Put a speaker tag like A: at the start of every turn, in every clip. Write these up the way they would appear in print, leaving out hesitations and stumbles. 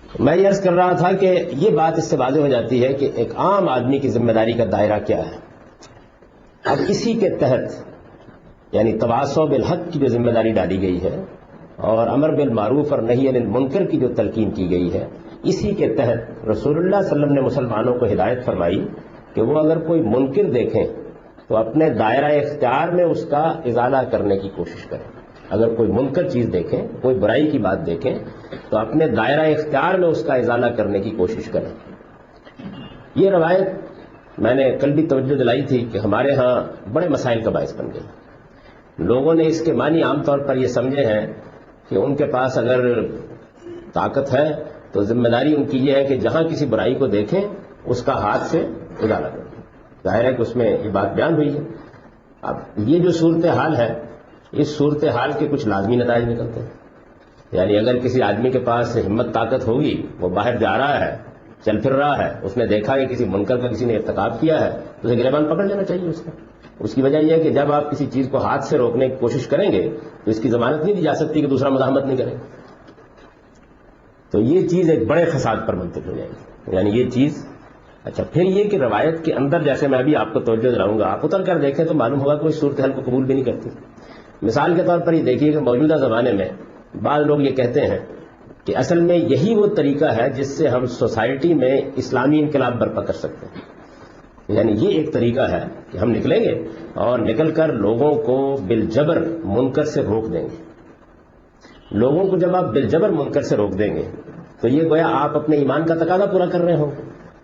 A: میں یہ عرض کر رہا تھا کہ یہ بات اس سے واضح ہو جاتی ہے کہ ایک عام آدمی کی ذمہ داری کا دائرہ کیا ہے. اب اسی کے تحت یعنی تواصو بالحق کی جو ذمہ داری ڈالی گئی ہے اور امر بالمعروف اور نہی عن المنکر کی جو تلقین کی گئی ہے، اسی کے تحت رسول اللہ صلی اللہ علیہ وسلم نے مسلمانوں کو ہدایت فرمائی کہ وہ اگر کوئی منکر دیکھیں تو اپنے دائرہ اختیار میں اس کا ازالہ کرنے کی کوشش کریں. اگر کوئی منکر چیز دیکھیں، کوئی برائی کی بات دیکھیں تو اپنے دائرہ اختیار میں اس کا ازالہ کرنے کی کوشش کریں. یہ روایت میں نے کل بھی توجہ دلائی تھی کہ ہمارے ہاں بڑے مسائل کا باعث بن گئی. لوگوں نے اس کے معنی عام طور پر یہ سمجھے ہیں کہ ان کے پاس اگر طاقت ہے تو ذمہ داری ان کی یہ ہے کہ جہاں کسی برائی کو دیکھیں اس کا ہاتھ سے ازالہ کریں. ظاہر ہے کہ اس میں یہ بات بیان ہوئی ہے. اب یہ جو صورتحال ہے، اس صورتحال کے کچھ لازمی نتائج نکلتے ہیں. یعنی اگر کسی آدمی کے پاس ہمت طاقت ہوگی، وہ باہر جا رہا ہے، چل پھر رہا ہے، اس نے دیکھا کہ کسی منکر کا کسی نے ارتکاب کیا ہے تو اسے گریبان پکڑ لینا چاہیے. اس کی وجہ یہ ہے کہ جب آپ کسی چیز کو ہاتھ سے روکنے کی کوشش کریں گے تو اس کی ضمانت نہیں دی جا سکتی کہ دوسرا مزاحمت نہیں کرے. تو یہ چیز ایک بڑے فساد پر منتقل ہو جائے گی. یعنی یہ چیز اچھا پھر یہ کہ روایت کے اندر جیسے میں ابھی آپ کو توجہ دلاؤں گا، آپ اتر کر دیکھیں تو معلوم ہوگا کہ کوئی صورتحال کو قبول بھی نہیں کرتی. مثال کے طور پر یہ دیکھیے کہ موجودہ زمانے میں بعض لوگ یہ کہتے ہیں کہ اصل میں یہی وہ طریقہ ہے جس سے ہم سوسائٹی میں اسلامی انقلاب برپا کر سکتے ہیں. یعنی یہ ایک طریقہ ہے کہ ہم نکلیں گے اور نکل کر لوگوں کو بالجبر منکر سے روک دیں گے. لوگوں کو جب آپ بالجبر منکر سے روک دیں گے تو یہ گویا آپ اپنے ایمان کا تقاضا پورا کر رہے ہوں.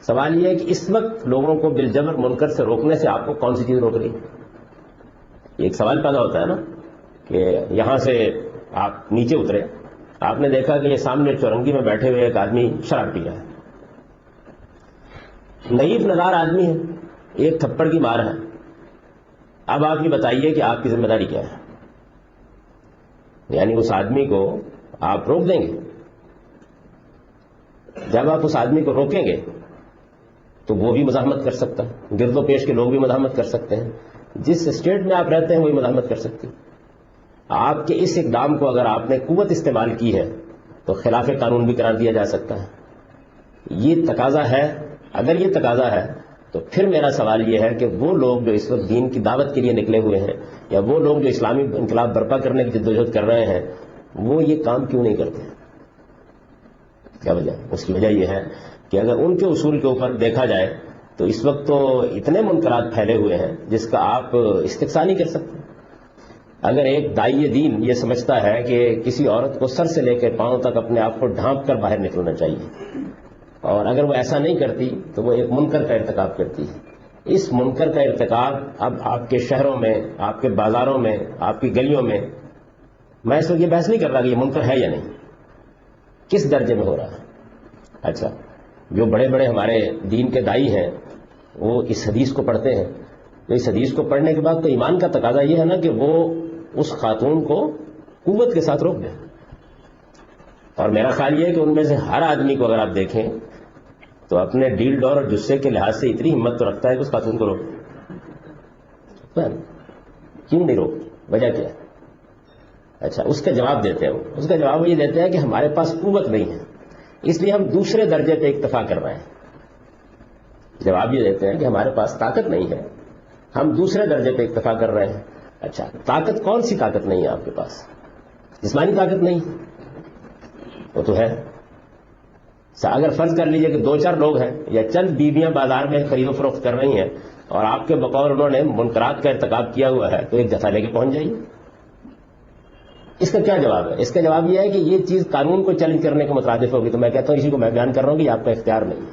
A: سوال یہ ہے کہ اس وقت لوگوں کو بالجبر منکر سے روکنے سے آپ کو کون سی چیز روک رہی ہے؟ ایک سوال پیدا ہوتا ہے نا کہ یہاں سے آپ نیچے اترے، آپ نے دیکھا کہ یہ سامنے چورنگی میں بیٹھے ہوئے ایک آدمی شراب پی رہا ہے. نحیف نظار آدمی ہے، ایک تھپڑ کی مار ہے. اب آپ یہ بتائیے کہ آپ کی ذمہ داری کیا ہے؟ یعنی اس آدمی کو آپ روک دیں گے. جب آپ اس آدمی کو روکیں گے تو وہ بھی مزاحمت کر سکتا ہے، گرد و پیش کے لوگ بھی مزاحمت کر سکتے ہیں، جس اسٹیٹ میں آپ رہتے ہیں وہی مزاحمت کر سکتے ہیں. آپ کے اس اقدام کو اگر آپ نے قوت استعمال کی ہے تو خلاف قانون بھی قرار دیا جا سکتا ہے. یہ تقاضا ہے. اگر یہ تقاضا ہے تو پھر میرا سوال یہ ہے کہ وہ لوگ جو اس وقت دین کی دعوت کے لیے نکلے ہوئے ہیں یا وہ لوگ جو اسلامی انقلاب برپا کرنے کی جدوجہد کر رہے ہیں وہ یہ کام کیوں نہیں کرتے؟ کیا وجہ؟ اس کی وجہ یہ ہے کہ اگر ان کے اصول کے اوپر دیکھا جائے تو اس وقت تو اتنے منکرات پھیلے ہوئے ہیں جس کا آپ استقصا نہیں کر سکتے. اگر ایک داعی دین یہ سمجھتا ہے کہ کسی عورت کو سر سے لے کر پاؤں تک اپنے آپ کو ڈھانپ کر باہر نکلنا چاہیے اور اگر وہ ایسا نہیں کرتی تو وہ ایک منکر کا ارتکاب کرتی ہے. اس منکر کا ارتکاب اب آپ کے شہروں میں، آپ کے بازاروں میں، آپ کی گلیوں میں، میں اس وقت یہ بحث نہیں کر رہا کہ یہ منکر ہے یا نہیں، کس درجے میں ہو رہا ہے. اچھا جو بڑے بڑے ہمارے دین کے دائی ہیں وہ اس حدیث کو پڑھتے ہیں، تو اس حدیث کو پڑھنے کے بعد تو ایمان کا تقاضا یہ ہے نا کہ وہ اس خاتون کو قوت کے ساتھ روک دیں. اور میرا خیال یہ ہے کہ ان میں سے ہر آدمی کو اگر آپ دیکھیں تو اپنے ڈیل ڈور اور جسے کے لحاظ سے اتنی ہمت تو رکھتا ہے کہ اس خاتون کو روک. کیوں نہیں روک؟ وجہ کیا ہے؟ اچھا اس کا جواب دیتے ہیں. اس کا جواب یہ دیتے ہیں کہ ہمارے پاس قوت نہیں ہے اس لیے ہم دوسرے درجے پہ اکتفا کر رہے ہیں. جواب یہ دیتے ہیں کہ ہمارے پاس طاقت نہیں ہے، ہم دوسرے درجے پہ اکتفا کر رہے ہیں. اچھا طاقت کون سی طاقت نہیں ہے آپ کے پاس؟ جسمانی طاقت نہیں؟ وہ تو ہے. اگر فرض کر لیجئے کہ دو چار لوگ ہیں یا چند بیویاں بازار میں خرید و فروخت کر رہی ہیں اور آپ کے بقول انہوں نے منکرات کا ارتکاب کیا ہوا ہے تو ایک جتھا لے کے پہنچ جائیے. اس کا کیا جواب ہے؟ اس کا جواب یہ ہے کہ یہ چیز قانون کو چیلنج کرنے کے مترادف ہوگی. تو میں کہتا ہوں اسی کو میں بیان کر رہا ہوں کہ آپ کا اختیار نہیں ہے،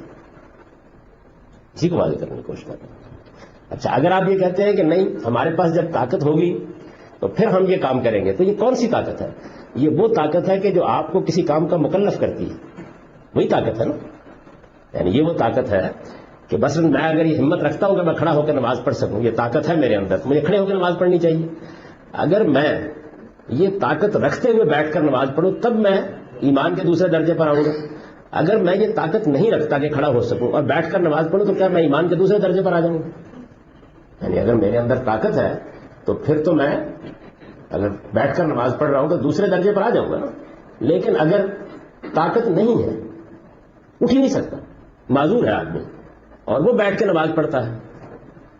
A: اسی کو واضح کرنے کی کوشش کر رہا ہوں. اچھا اگر آپ یہ کہتے ہیں کہ نہیں ہمارے پاس جب طاقت ہوگی تو پھر ہم یہ کام کریں گے، تو یہ کون سی طاقت ہے؟ یہ وہ طاقت ہے کہ جو آپ کو کسی کام کا مکلف کرتی ہے، وہی طاقت ہے نا. یعنی یہ وہ طاقت ہے کہ بس میں اگر یہ ہمت رکھتا ہوں کہ میں کھڑا ہو کر نماز پڑھ سکوں، یہ طاقت ہے میرے اندر، مجھے کھڑے ہو کر نماز پڑھنی چاہیے. اگر میں یہ طاقت رکھتے ہوئے بیٹھ کر نماز پڑھوں تب میں ایمان کے دوسرے درجے پر آؤں گا. اگر میں یہ طاقت نہیں رکھتا کہ کھڑا ہو سکوں اور بیٹھ کر نماز پڑھوں تو کیا میں ایمان کے دوسرے درجے پر آ جاؤں گا؟ یعنی اگر میرے اندر طاقت ہے تو پھر تو میں اگر بیٹھ کر نماز پڑھ رہا ہوں تو دوسرے درجے پر آ جاؤں گا نا. لیکن اگر طاقت نہیں ہے اٹھ ہی نہیں سکتا، معذور ہے آدمی، اور وہ بیٹھ کے نماز پڑھتا ہے.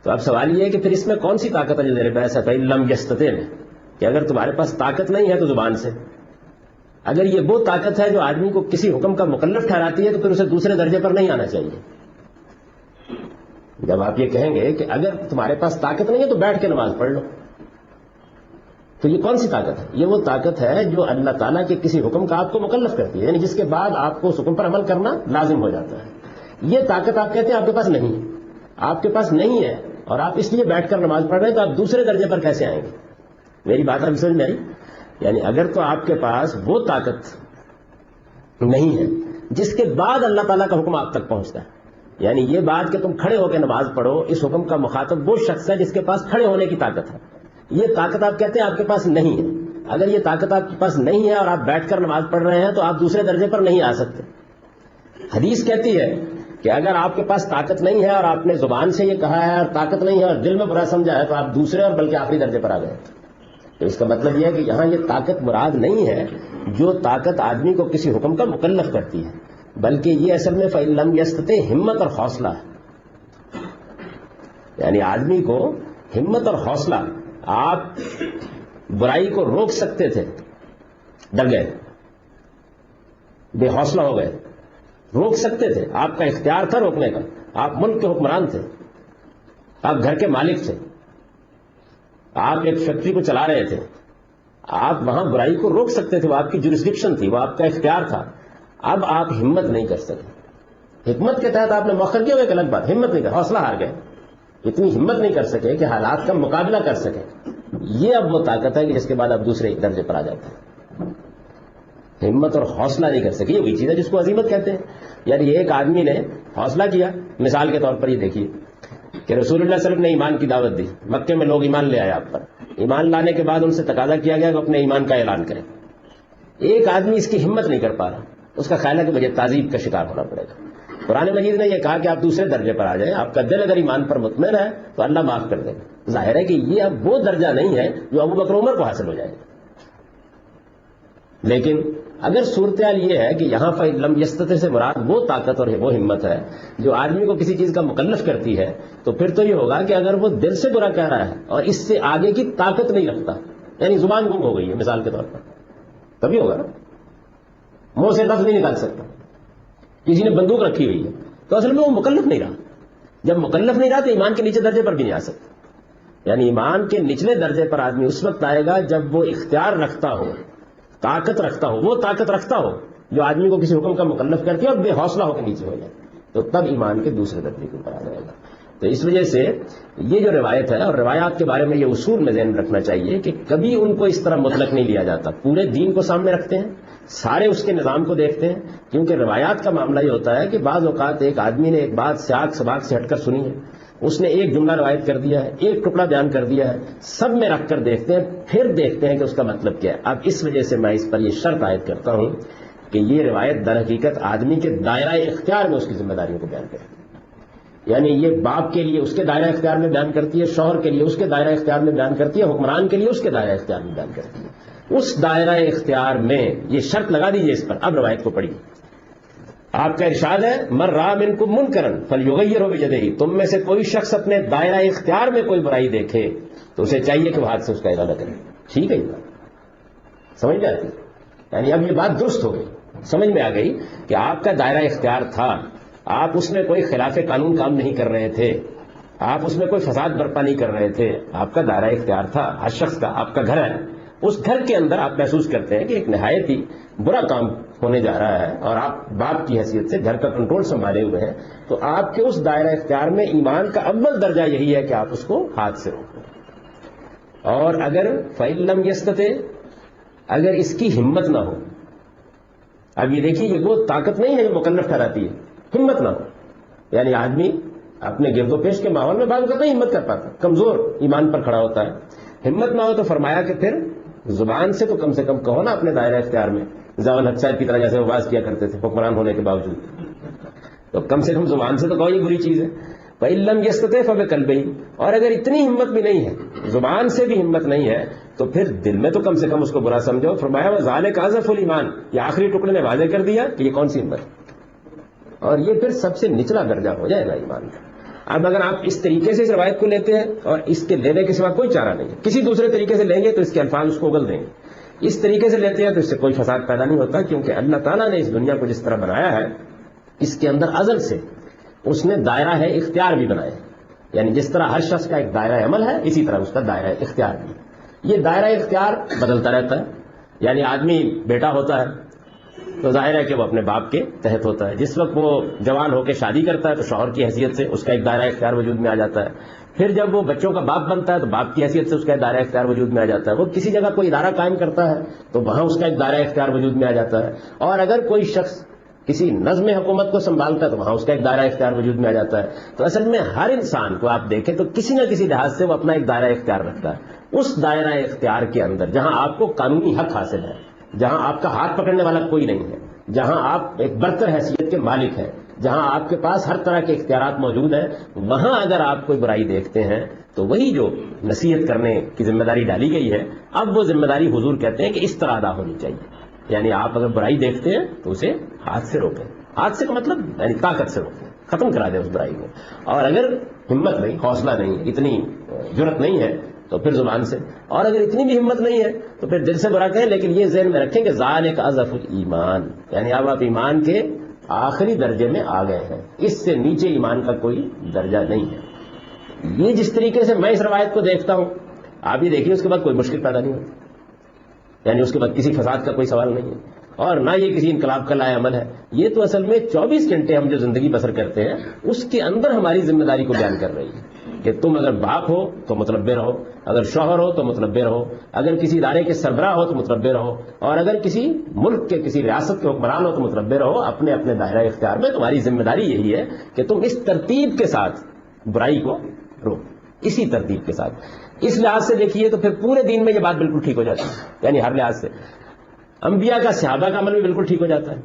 A: تو اب سوال یہ ہے کہ پھر اس میں کون سی طاقت ہے جو زیر بحث ہے لم یستطع میں، کہ اگر تمہارے پاس طاقت نہیں ہے تو زبان سے. اگر یہ وہ طاقت ہے جو آدمی کو کسی حکم کا مکلف ٹھہراتی ہے تو پھر اسے دوسرے درجے پر نہیں آنا چاہیے. جب آپ یہ کہیں گے کہ اگر تمہارے پاس طاقت نہیں ہے تو بیٹھ کے نماز پڑھ لو، تو یہ کون سی طاقت ہے؟ یہ وہ طاقت ہے جو اللہ تعالیٰ کے کسی حکم کا آپ کو مکلف کرتی ہے، یعنی جس کے بعد آپ کو اس حکم پر عمل کرنا لازم ہو جاتا ہے. یہ طاقت آپ کہتے ہیں آپ کے پاس نہیں ہے، آپ کے پاس نہیں ہے اور آپ اس لیے بیٹھ کر نماز پڑھ رہے ہیں، تو آپ دوسرے درجے پر کیسے آئیں گے؟ میری بات آپ سمجھ میں آئی؟ یعنی اگر تو آپ کے پاس وہ طاقت نہیں ہے جس کے بعد اللہ تعالیٰ کا حکم آپ تک پہنچتا ہے، یعنی یہ بات کہ تم کھڑے ہو کے نماز پڑھو، اس حکم کا مخاطب وہ شخص ہے جس کے پاس کھڑے ہونے کی طاقت ہے، یہ طاقت آپ کہتے ہیں آپ کے پاس نہیں ہے. اگر یہ طاقت آپ کے پاس نہیں ہے اور آپ بیٹھ کر نماز پڑھ رہے ہیں تو آپ دوسرے درجے پر نہیں آ سکتے. حدیث کہتی ہے کہ اگر آپ کے پاس طاقت نہیں ہے اور آپ نے زبان سے یہ کہا ہے اور طاقت نہیں ہے اور دل میں برا سمجھا ہے تو آپ دوسرے اور بلکہ آخری درجے پر آ گئے. تو اس کا مطلب یہ ہے کہ یہاں یہ طاقت مراد نہیں ہے جو طاقت آدمی کو کسی حکم کا مکلف کرتی ہے، بلکہ یہ اصل میں فَإِن لَمْ يَسْتَطِعْ ہمت اور حوصلہ ہے. یعنی آدمی کو ہمت اور حوصلہ، آپ برائی کو روک سکتے تھے، ڈر گئے، بے حوصلہ ہو گئے. روک سکتے تھے، آپ کا اختیار تھا روکنے کا، آپ ملک کے حکمران تھے، آپ گھر کے مالک تھے، آپ ایک فیکٹری کو چلا رہے تھے، آپ وہاں برائی کو روک سکتے تھے، وہ آپ کی جورسڈکشن تھی، وہ آپ کا اختیار تھا. اب آپ ہمت نہیں کر سکے. حکمت کے تحت آپ نے مؤخر کیا، ایک الگ بات، ہمت نہیں کر، حوصلہ ہار گئے، اتنی ہمت نہیں کر سکے کہ حالات کا مقابلہ کر سکے. یہ اب وہ طاقت ہے کہ جس کے بعد آپ دوسرے ایک درجے پر آ جاتے ہیں. ہمت اور حوصلہ نہیں کر سکے، یہ وہی چیز ہے جس کو عزیمت کہتے ہیں. یعنی ایک آدمی نے حوصلہ کیا، مثال کے طور پر یہ دیکھیے کہ رسول اللہ صلی اللہ علیہ وسلم نے ایمان کی دعوت دی، مکے میں لوگ ایمان لے آئے آپ پر. ایمان لانے کے بعد ان سے تقاضا کیا گیا کہ اپنے ایمان کا اعلان کریں. ایک آدمی اس کی ہمت نہیں کر پا رہا، اس کا خیال ہے کہ مجھے تعذیب کا شکار ہونا پڑے گا. قرآن مجید نے یہ کہا کہ آپ دوسرے درجے پر آ جائیں، آپ کا دل اگر ایمان پر مطمئن ہے تو اللہ معاف کر دے گا. ظاہر ہے کہ یہ اب وہ درجہ نہیں ہے جو ابو بکر عمر کو حاصل ہو جائے گا. لیکن اگر صورتحال یہ ہے کہ یہاں فَإِن لَمْ يَسْتَطِعْ سے مراد وہ طاقت اور وہ ہمت ہے جو آدمی کو کسی چیز کا مکلف کرتی ہے، تو پھر تو یہ ہوگا کہ اگر وہ دل سے برا کہہ رہا ہے اور اس سے آگے کی طاقت نہیں رکھتا، یعنی زبان گم ہو گئی ہے مثال کے طور پر، تبھی ہوگا نا. منہ سے لفظ نہیں نکال سکتا، کسی نے بندوق رکھی ہوئی ہے تو اصل میں وہ مکلف نہیں رہا. جب مکلف نہیں رہا تو ایمان کے نیچے درجے پر بھی نہیں آ سکتا. یعنی ایمان کے نچلے درجے پر آدمی اس وقت آئے گا جب وہ اختیار رکھتا ہو، طاقت رکھتا ہو، وہ طاقت رکھتا ہو جو آدمی کو کسی حکم کا مکلف کرتی ہے اور بے حوصلہ ہو کے نیچے ہو جائے، تو تب ایمان کے دوسرے درجے کے اوپر آ جائے گا. تو اس وجہ سے یہ جو روایت ہے، اور روایات کے بارے میں یہ اصول میں ذہن رکھنا چاہیے کہ کبھی ان کو اس طرح مطلق نہیں لیا جاتا. پورے دین کو سامنے رکھتے ہیں، سارے اس کے نظام کو دیکھتے ہیں، کیونکہ روایات کا معاملہ یہ ہوتا ہے کہ بعض اوقات ایک آدمی نے ایک بات سیاق سباق سے ہٹ کر سنی ہے، اس نے ایک جملہ روایت کر دیا ہے، ایک ٹکڑا بیان کر دیا ہے، سب میں رکھ کر دیکھتے ہیں، پھر دیکھتے ہیں کہ اس کا مطلب کیا ہے. اب اس وجہ سے میں اس پر یہ شرط عائد کرتا ہوں کہ یہ روایت در حقیقت آدمی کے دائرہ اختیار میں اس کی ذمہ داریوں کو بیان کرتی ہے. یعنی یہ باپ کے لیے اس کے دائرہ اختیار میں بیان کرتی ہے، شوہر کے لیے اس کے دائرہ اختیار میں بیان کرتی ہے، حکمران کے لیے اس کے دائرہ اختیار میں بیان کرتی ہے. اس دائرہ اختیار میں یہ شرط لگا دیجئے اس پر. اب روایت کو پڑھیے. آپ کا ارشاد ہے من رأى منکم منکرا فلیغیرہ بیدہ، تم میں سے کوئی شخص اپنے دائرہ اختیار میں کوئی برائی دیکھے تو اسے چاہیے کہ وہ ہاتھ سے اس کا ارادہ کرے. ٹھیک ہے، یہ بات سمجھ میں آتی ہے. یعنی اب یہ بات درست ہو گئی، سمجھ میں آ گئی کہ آپ کا دائرہ اختیار تھا، آپ اس میں کوئی خلاف قانون کام نہیں کر رہے تھے، آپ اس میں کوئی فساد برپا نہیں کر رہے تھے، آپ کا دائرہ اختیار تھا ہر شخص کا. آپ کا گھر ہے، اس گھر کے اندر آپ محسوس کرتے ہیں کہ ایک نہایت ہی برا کام ہونے جا رہا ہے اور آپ باپ کی حیثیت سے گھر کا کنٹرول سنبھالے ہوئے ہیں، تو آپ کے اس دائرہ اختیار میں ایمان کا اول درجہ یہی ہے کہ آپ اس کو ہاتھ سے روکیں. اور اگر فَإِن لَمْ يَسْتَطِعْ، اگر اس کی ہمت نہ ہو، اب یہ دیکھیے یہ وہ طاقت نہیں ہے جو مکلف ٹھہراتی ہے، ہمت نہ ہو. یعنی آدمی اپنے گرد و پیش کے ماحول میں بعض نہیں ہمت کر پاتا، کمزور ایمان پر کھڑا ہوتا ہے. ہمت نہ ہو تو فرمایا کہ پھر زبان سے تو کم سے کم کہو نا اپنے دائرہ اختیار میں، ضیاء الحق صاحب کی طرح جیسے وہ باز کیا کرتے تھے حکمران ہونے کے باوجود، تو کم سے کم زبان سے تو کہو یہ بری چیز ہے. فَإِن لَمْ يَسْتَطِعْ فَبِقَلْبِهِ، اور اگر اتنی ہمت بھی نہیں ہے، زبان سے بھی ہمت نہیں ہے، تو پھر دل میں تو کم سے کم اس کو برا سمجھو. فرمایا وَذَلِكَ أَضْعَفُ الْإِيمَانِ، یہ آخری ٹکڑے نے واضح کر دیا کہ یہ کون سی ہمت. اور یہ پھر سب سے نچلا درجہ ہو جائے گا ایمان کا۔ اب اگر آپ اس طریقے سے اس روایت کو لیتے ہیں اور اس کے لینے کے سوا کوئی چارہ نہیں ہے، کسی دوسرے طریقے سے لیں گے تو اس کے الفاظ اس کو اگل دیں گے، اس طریقے سے لیتے ہیں تو اس سے کوئی فساد پیدا نہیں ہوتا، کیونکہ اللہ تعالیٰ نے اس دنیا کو جس طرح بنایا ہے اس کے اندر ازل سے اس نے دائرہ ہے اختیار بھی بنایا ہے، یعنی جس طرح ہر شخص کا ایک دائرہ عمل ہے اسی طرح اس کا دائرہ اختیار بھی ہے۔ یہ دائرہ اختیار بدلتا رہتا ہے، یعنی آدمی بیٹا ہوتا ہے تو ظاہر ہے کہ وہ اپنے باپ کے تحت ہوتا ہے، جس وقت وہ جوان ہو کے شادی کرتا ہے تو شوہر کی حیثیت سے اس کا ایک دائرہ اختیار وجود میں آ جاتا ہے، پھر جب وہ بچوں کا باپ بنتا ہے تو باپ کی حیثیت سے اس کا دائرہ اختیار وجود میں آ جاتا ہے، وہ کسی جگہ کوئی ادارہ قائم کرتا ہے تو وہاں اس کا ایک دائرہ اختیار وجود میں آ جاتا ہے، اور اگر کوئی شخص کسی نظم حکومت کو سنبھالتا ہے تو وہاں اس کا ایک دائرہ اختیار وجود میں آ جاتا ہے۔ تو اصل میں ہر انسان کو آپ دیکھیں تو کسی نہ کسی لحاظ سے وہ اپنا ایک دائرہ اختیار رکھتا ہے، اس دائرہ اختیار کے اندر جہاں آپ کو قانونی حق حاصل ہے، جہاں آپ کا ہاتھ پکڑنے والا کوئی نہیں ہے، جہاں آپ ایک برتر حیثیت کے مالک ہیں، جہاں آپ کے پاس ہر طرح کے اختیارات موجود ہیں، وہاں اگر آپ کوئی برائی دیکھتے ہیں تو وہی جو نصیحت کرنے کی ذمہ داری ڈالی گئی ہے، اب وہ ذمہ داری حضور کہتے ہیں کہ اس طرح ادا ہونی چاہیے، یعنی آپ اگر برائی دیکھتے ہیں تو اسے ہاتھ سے روکیں، ہاتھ سے کا مطلب یعنی طاقت سے روکیں، ختم کرا دیں اس برائی کو، اور اگر ہمت نہیں، حوصلہ نہیں، اتنی جرأت نہیں ہے تو پھر زبان سے، اور اگر اتنی بھی ہمت نہیں ہے تو پھر دل سے برا کہیں، لیکن یہ ذہن میں رکھیں کہ ذالک اضعف الایمان، یعنی اب آپ ایمان کے آخری درجے میں آ گئے ہیں، اس سے نیچے ایمان کا کوئی درجہ نہیں ہے۔ یہ جس طریقے سے میں اس روایت کو دیکھتا ہوں، آپ یہ دیکھیے اس کے بعد کوئی مشکل پیدا نہیں ہوتی، یعنی اس کے بعد کسی فساد کا کوئی سوال نہیں ہے، اور نہ یہ کسی انقلاب کا لائے عمل ہے، یہ تو اصل میں 24 گھنٹے ہم جو زندگی بسر کرتے ہیں اس کے اندر ہماری ذمہ داری کو بیان کر رہی ہے کہ تم اگر باپ ہو تو متنبع رہو، اگر شوہر ہو تو متنبع رہو، اگر کسی ادارے کے سربراہ ہو تو متنبع رہو، اور اگر کسی ملک کے کسی ریاست کے حکمران ہو تو متنبع رہو، اپنے اپنے دائرہ اختیار میں تمہاری ذمہ داری یہی ہے کہ تم اس ترتیب کے ساتھ برائی کو روکو، اسی ترتیب کے ساتھ۔ اس لحاظ سے دیکھیے تو پھر پورے دین میں یہ بات بالکل ٹھیک ہو جاتی ہے، یعنی ہر لحاظ سے انبیاء کا، صحابہ کا عمل بھی بالکل ٹھیک ہو جاتا ہے،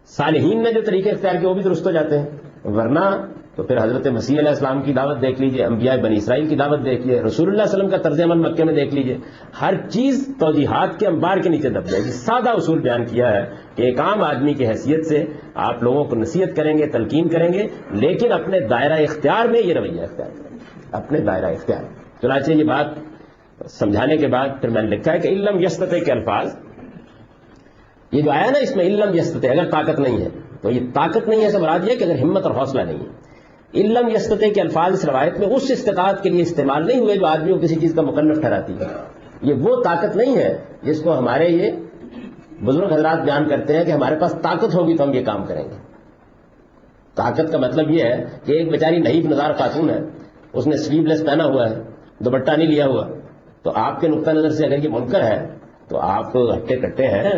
A: صالحین نے جو طریقے اختیار کیے وہ بھی درست ہو جاتے ہیں، ورنہ تو پھر حضرت مسیح علیہ السلام کی دعوت دیکھ لیجئے، انبیاء بنی اسرائیل کی دعوت دیکھ لیجئے، رسول اللہ صلی اللہ علیہ وسلم کا طرز عمل مکے میں دیکھ لیجئے، ہر چیز توجیحات کے انبار کے نیچے دب جائے گی۔ سادہ اصول بیان کیا ہے کہ ایک عام آدمی کی حیثیت سے آپ لوگوں کو نصیحت کریں گے، تلقین کریں گے، لیکن اپنے دائرہ اختیار میں یہ رویہ اختیار کریں گے، اپنے دائرہ اختیار۔ چنانچہ یہ بات سمجھانے کے بعد پھر میں نے لکھا ہے کہ علم یستطع کے الفاظ، یہ جو آیا نا اس میں علم یستطع، اگر طاقت نہیں ہے تو یہ طاقت نہیں ہے سے مراد یہ کہ اگر ہمت اور حوصلہ نہیں ہے۔ علم یستطع کے الفاظ اس روایت میں اس استطاعت کے لیے استعمال نہیں ہوئے جو آدمی کو کسی چیز کا مکلف ٹھہراتی ہے، یہ وہ طاقت نہیں ہے جس کو ہمارے یہ بزرگ حضرات بیان کرتے ہیں کہ ہمارے پاس طاقت ہوگی تو ہم یہ کام کریں گے۔ طاقت کا مطلب یہ ہے کہ ایک بیچاری نحیف نظار خاتون ہے، اس نے سلیو لیس پہنا ہوا ہے، دوپٹہ نہیں لیا ہوا، تو آپ کے نقطہ نظر سے اگر یہ منکر ہے تو آپ ہٹے کٹے ہیں،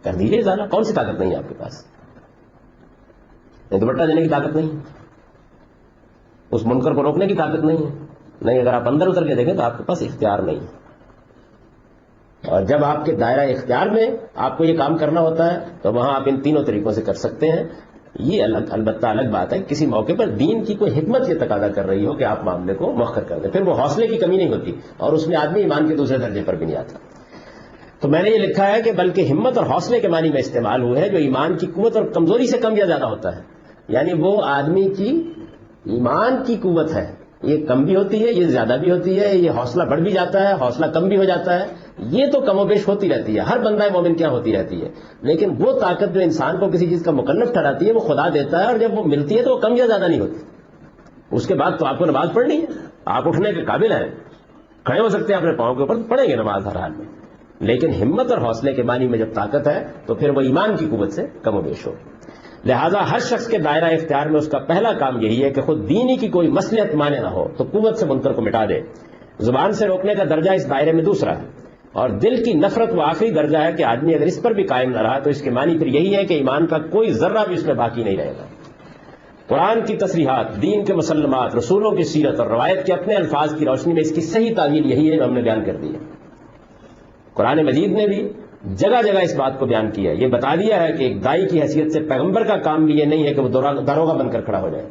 A: کر دیجیے ازالہ، کون سی طاقت نہیں ہے آپ کے پاس؟ دوپٹہ دینے کی طاقت نہیں ہے، اس منکر کو روکنے کی طاقت نہیں ہے، نہیں، اگر آپ اندر اتر کے دیکھیں تو آپ کے پاس اختیار نہیں ہے، اور جب آپ کے دائرہ اختیار میں آپ کو یہ کام کرنا ہوتا ہے تو وہاں آپ ان تینوں طریقوں سے کر سکتے ہیں۔ یہ البتہ الگ بات ہے کسی موقع پر دین کی کوئی حکمت یہ تقاضا کر رہی ہو کہ آپ معاملے کو مؤخر کر دیں، پھر وہ حوصلے کی کمی نہیں ہوتی اور اس میں آدمی ایمان کے دوسرے درجے پر بھی نہیں آتا۔ تو میں نے یہ لکھا ہے کہ بلکہ ہمت اور حوصلے کے معنی میں استعمال ہوئے ہیں جو ایمان کی قوت اور کمزوری سے کم یا زیادہ ہوتا ہے، یعنی وہ آدمی کی ایمان کی قوت ہے، یہ کم بھی ہوتی ہے، یہ زیادہ بھی ہوتی ہے، یہ حوصلہ بڑھ بھی جاتا ہے، حوصلہ کم بھی ہو جاتا ہے، یہ تو کم و بیش ہوتی رہتی ہے، ہر بندہ مومن کیا ہوتی رہتی ہے، لیکن وہ طاقت جو انسان کو کسی چیز کا مکلف ٹھہراتی ہے وہ خدا دیتا ہے، اور جب وہ ملتی ہے تو وہ کم یا زیادہ نہیں ہوتی۔ اس کے بعد تو آپ کو نماز پڑھنی ہے، آپ اٹھنے کے قابل ہیں، کھڑے ہو سکتے ہیں اپنے پاؤں کے اوپر، پڑھیں گے نماز ہر حال میں، لیکن ہمت اور حوصلے کے معنی میں جب طاقت ہے تو پھر وہ ایمان کی قوت سے کم و بیش ہو۔ لہذا ہر شخص کے دائرہ اختیار میں اس کا پہلا کام یہی ہے کہ خود دینی کی کوئی مصلحت مانے نہ ہو تو قوت سے منکر کو مٹا دے۔ زبان سے روکنے کا درجہ اس دائرے میں دوسرا ہے، اور دل کی نفرت وہ آخری درجہ ہے کہ آدمی اگر اس پر بھی قائم نہ رہا تو اس کے معنی پھر یہی ہے کہ ایمان کا کوئی ذرہ بھی اس میں باقی نہیں رہے گا۔ قرآن کی تصریحات، دین کے مسلمات، رسولوں کی سیرت اور روایت کے اپنے الفاظ کی روشنی میں اس کی صحیح تعبیر یہی ہے جو ہم نے بیان کر دی ہے۔ قرآن مجید نے بھی جگہ جگہ اس بات کو بیان کیا ہے، یہ بتا دیا ہے کہ ایک دائی کی حیثیت سے پیغمبر کا کام بھی یہ نہیں ہے کہ وہ داروغہ بن کر کھڑا ہو جائے،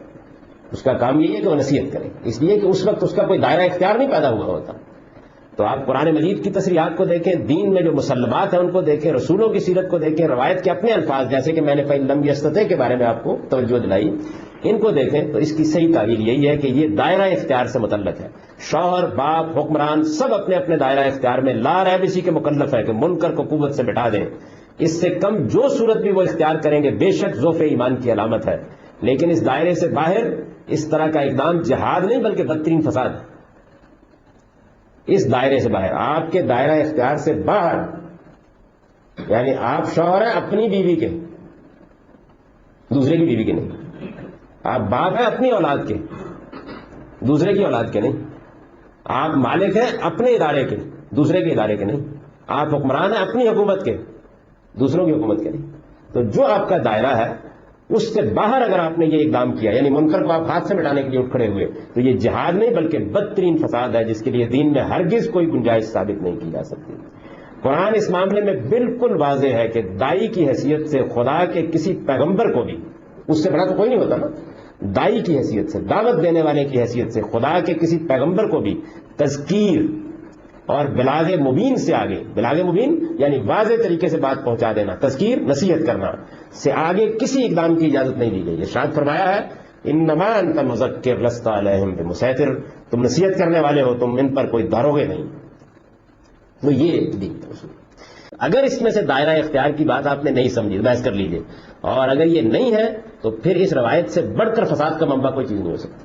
A: اس کا کام یہ ہے کہ وہ نصیحت کرے، اس لیے کہ اس وقت اس کا کوئی دائرہ اختیار نہیں پیدا ہوا ہوتا۔ تو آپ قرآن مجید کی تصریحات کو دیکھیں، دین میں جو مسلمات ہیں ان کو دیکھیں، رسولوں کی سیرت کو دیکھیں، روایت کے اپنے الفاظ جیسے کہ میں نے فَإِن لَمْ يَسْتَطِعْ کے بارے میں آپ کو توجہ دلائی، ان کو دیکھیں تو اس کی صحیح تعبیر یہی ہے کہ یہ دائرہ اختیار سے متعلق ہے. شوہر، باپ، حکمران سب اپنے اپنے دائرہ اختیار میں لا ریب اسی کے مکلف ہے کہ منکر کو قوت سے بٹھا دیں. اس سے کم جو صورت بھی وہ اختیار کریں گے بے شک ضعف ایمان کی علامت ہے. لیکن اس دائرے سے باہر اس طرح کا اقدام جہاد نہیں بلکہ بدترین فساد ہے. اس دائرے سے باہر، آپ کے دائرہ اختیار سے باہر، یعنی آپ شوہر ہیں اپنی بیوی کے، دوسرے کی بیوی کے نہیں. آپ باپ ہیں اپنی اولاد کے، دوسرے کی اولاد کے نہیں. آپ مالک ہیں اپنے ادارے کے، دوسرے کے ادارے کے نہیں. آپ حکمران ہیں اپنی حکومت کے، دوسروں کی حکومت کے نہیں. تو جو آپ کا دائرہ ہے اس سے باہر اگر آپ نے یہ اقدام کیا، یعنی منکر کو آپ ہاتھ سے مٹانے کے لیے اٹھ کھڑے ہوئے، تو یہ جہاد نہیں بلکہ بدترین فساد ہے جس کے لیے دین میں ہرگز کوئی گنجائش ثابت نہیں کی جا سکتی. قرآن اس معاملے میں بالکل واضح ہے کہ دائی کی حیثیت سے خدا کے کسی پیغمبر کو بھی، اس سے بڑا تو کوئی نہیں ہوتا نا، دائی کی حیثیت سے، دعوت دینے والے کی حیثیت سے خدا کے کسی پیغمبر کو بھی تذکیر اور بلاغ مبین سے آگے، بلاغ مبین یعنی واضح طریقے سے بات پہنچا دینا، تذکیر نصیحت کرنا سے آگے کسی اقدام کی اجازت نہیں دی گئی. ارشاد فرمایا ہے انما انت مذکر لست علیہم بمسیطر، تم نصیحت کرنے والے ہو، تم ان پر کوئی داروغے نہیں. تو یہ دین کا اصول. اگر اس میں سے دائرہ اختیار کی بات آپ نے نہیں سمجھی بحث کر لیجئے، اور اگر یہ نہیں ہے تو پھر اس روایت سے بڑھ کر فساد کا منبع کوئی چیز نہیں ہو سکتی.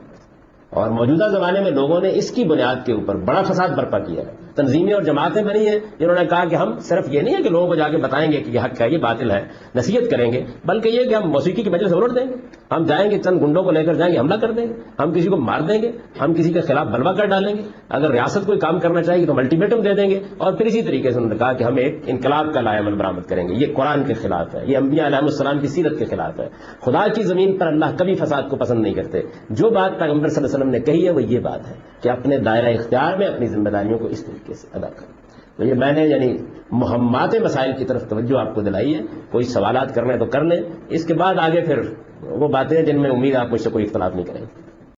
A: اور موجودہ زمانے میں لوگوں نے اس کی بنیاد کے اوپر بڑا فساد برپا کیا ہے. تنظیمیں اور جماعتیں بنی ہیں جنہوں نے کہا کہ ہم صرف یہ نہیں ہے کہ لوگوں کو جا کے بتائیں گے کہ یہ حق ہے یہ باطل ہے، نصیحت کریں گے، بلکہ یہ کہ ہم موسیقی کی وجہ سے الٹ دیں گے، ہم جائیں گے چند گنڈوں کو لے کر جائیں گے، حملہ کر دیں گے، ہم کسی کو مار دیں گے، ہم کسی کے خلاف بلوا کر ڈالیں گے، اگر ریاست کوئی کام کرنا چاہے گی تو الٹیمیٹم دے دیں گے. اور پھر اسی طریقے سے انہوں نے کہا کہ ہم ایک انقلاب کا لائے عمل برآمد کریں گے. یہ قرآن کے خلاف ہے، یہ انبیاء علیہ السلام کی سیرت کے خلاف ہے. خدا کی زمین پر اللہ کبھی فساد کو پسند نہیں کرتے. جو بات پیغمبر صلی اللہ علیہ وسلم نے کہی ہے وہ یہ بات ہے کہ اپنے دائرہ اختیار میں اپنی ذمہ داریوں کو اس طریقے سے ادا کریں. تو یہ میں نے یعنی مہمات مسائل کی طرف توجہ آپ کو دلائی ہے. کوئی سوالات کرنے تو کر لیں، اس کے بعد آگے پھر وہ باتیں جن میں امید آپ مجھ سے کوئی اختلاف نہیں کریں.